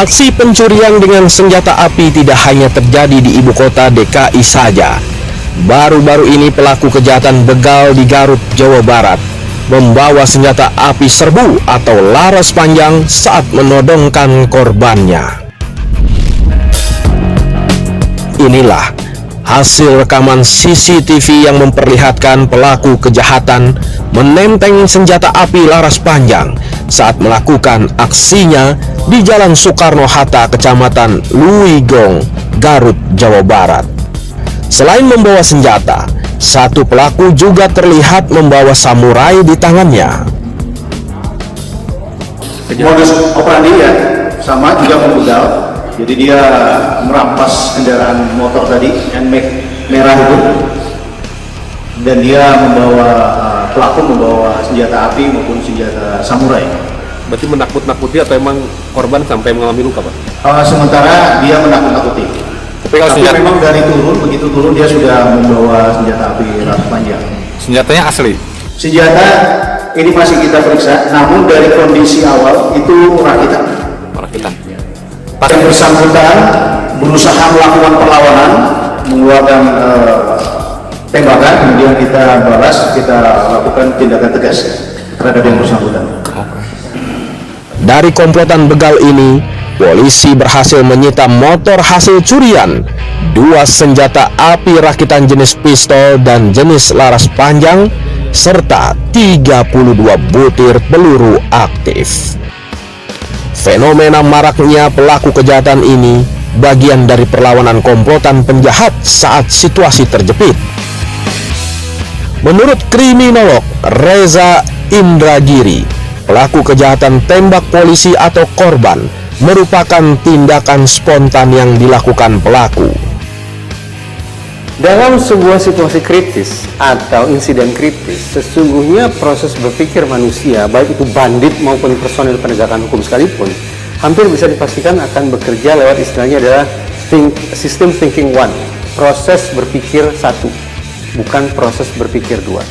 Aksi pencurian dengan senjata api tidak hanya terjadi di ibu kota DKI saja. Baru-baru ini pelaku kejahatan begal di Garut, Jawa Barat membawa senjata api serbu atau laras panjang saat menodongkan korbannya. Inilah hasil rekaman CCTV yang memperlihatkan pelaku kejahatan menenteng senjata api laras panjang saat melakukan aksinya di Jalan Soekarno-Hatta, Kecamatan Luigong, Garut, Jawa Barat. Selain membawa senjata, satu pelaku juga terlihat membawa samurai di tangannya. Modus operandi ya, sama juga membegal. Jadi dia merampas kendaraan motor tadi, NMAX merah itu, dan dia pelaku membawa senjata api maupun senjata samurai. Berarti menakut-nakuti atau emang korban sampai mengalami luka, Pak? Sementara dia menakut-nakuti. Tapi memang dari begitu turun dia sudah membawa senjata api laras panjang. Senjatanya asli? Senjata ini masih kita periksa, namun dari kondisi awal itu rakitan. Rakitan. Yang bersangkutan berusaha melakukan perlawanan, mengeluarkan tembakan, kemudian kita balas, kita lakukan tindakan tegas terhadap yang bersangkutan. Dari komplotan begal ini, polisi berhasil menyita motor hasil curian, 2 senjata api rakitan jenis pistol dan jenis laras panjang, serta 32 butir peluru aktif. Fenomena maraknya pelaku kejahatan ini bagian dari perlawanan komplotan penjahat saat situasi terjepit. Menurut kriminolog Reza Indragiri, pelaku kejahatan tembak polisi atau korban merupakan tindakan spontan yang dilakukan pelaku. Dalam sebuah situasi kritis atau insiden kritis, sesungguhnya proses berpikir manusia, baik itu bandit maupun personil penegakan hukum sekalipun, hampir bisa dipastikan akan bekerja lewat istilahnya adalah sistem thinking one, proses berpikir satu, bukan proses berpikir dua.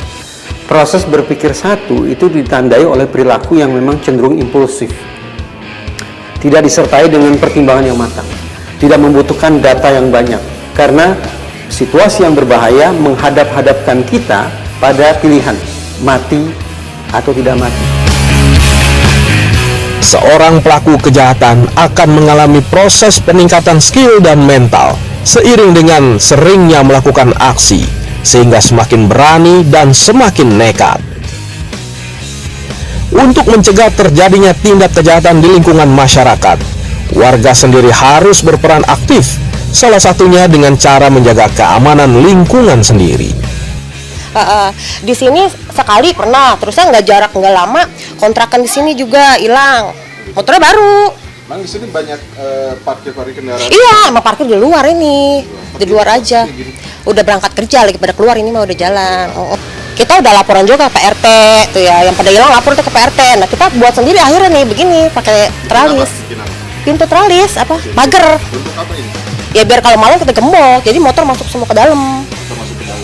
Proses berpikir satu itu ditandai oleh perilaku yang memang cenderung impulsif, tidak disertai dengan pertimbangan yang matang, tidak membutuhkan data yang banyak, karena situasi yang berbahaya menghadap-hadapkan kita pada pilihan mati atau tidak mati. Seorang pelaku kejahatan akan mengalami proses peningkatan skill dan mental seiring dengan seringnya melakukan aksi, sehingga semakin berani dan semakin nekat. Untuk mencegah terjadinya tindak kejahatan di lingkungan masyarakat, warga sendiri harus berperan aktif, salah satunya dengan cara menjaga keamanan lingkungan sendiri. Di sini sekali pernah, terusnya nggak lama kontrakan di sini juga hilang, motornya baru. Memang di sini banyak parkir kendaraan. Iya, emang parkir di luar ini, di luar aja. Udah berangkat kerja lagi pada keluar ini mah udah jalan. Kita udah laporan juga ke PRT tuh ya, yang pada hilang lapor tuh ke PRT. Nah kita buat sendiri akhirnya nih begini, pakai teralis, pintu teralis apa, pagar. Untuk apa ini? Ya biar kalau malam kita gembok, jadi motor masuk semua ke dalam.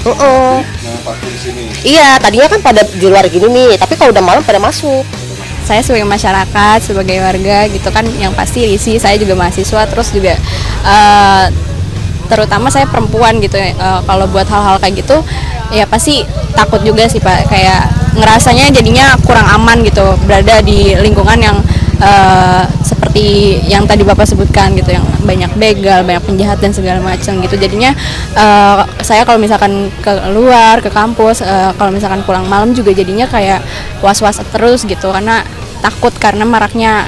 Parkir di sini. Iya, tadinya kan pada di luar gini nih, tapi kalau udah malam pada masuk. Saya sebagai masyarakat, sebagai warga gitu kan, yang pasti risih, saya juga mahasiswa, terus juga terutama saya perempuan gitu, kalau buat hal-hal kayak gitu, ya pasti takut juga sih Pak, kayak ngerasanya jadinya kurang aman gitu, berada di lingkungan yang seperti yang tadi Bapak sebutkan gitu, yang banyak begal, banyak penjahat dan segala macam gitu. Jadinya saya kalau misalkan keluar ke kampus, kalau misalkan pulang malam juga jadinya kayak was-was terus gitu, karena takut karena maraknya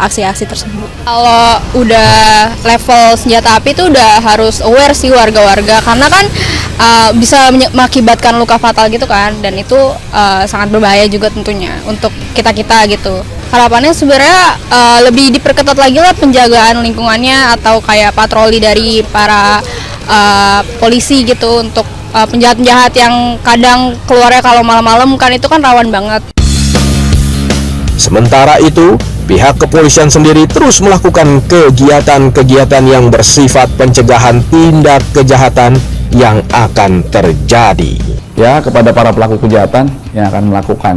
aksi-aksi tersebut. Kalau udah level senjata api itu udah harus aware sih warga-warga, karena kan bisa mengakibatkan luka fatal gitu kan, dan itu sangat berbahaya juga tentunya untuk kita-kita gitu. Harapannya sebenarnya lebih diperketat lagi lah penjagaan lingkungannya, atau kayak patroli dari para polisi gitu untuk penjahat-penjahat yang kadang keluarnya kalau malam-malam kan, itu kan rawan banget. Sementara itu, pihak kepolisian sendiri terus melakukan kegiatan-kegiatan yang bersifat pencegahan tindak kejahatan yang akan terjadi. Ya, kepada para pelaku kejahatan yang akan melakukan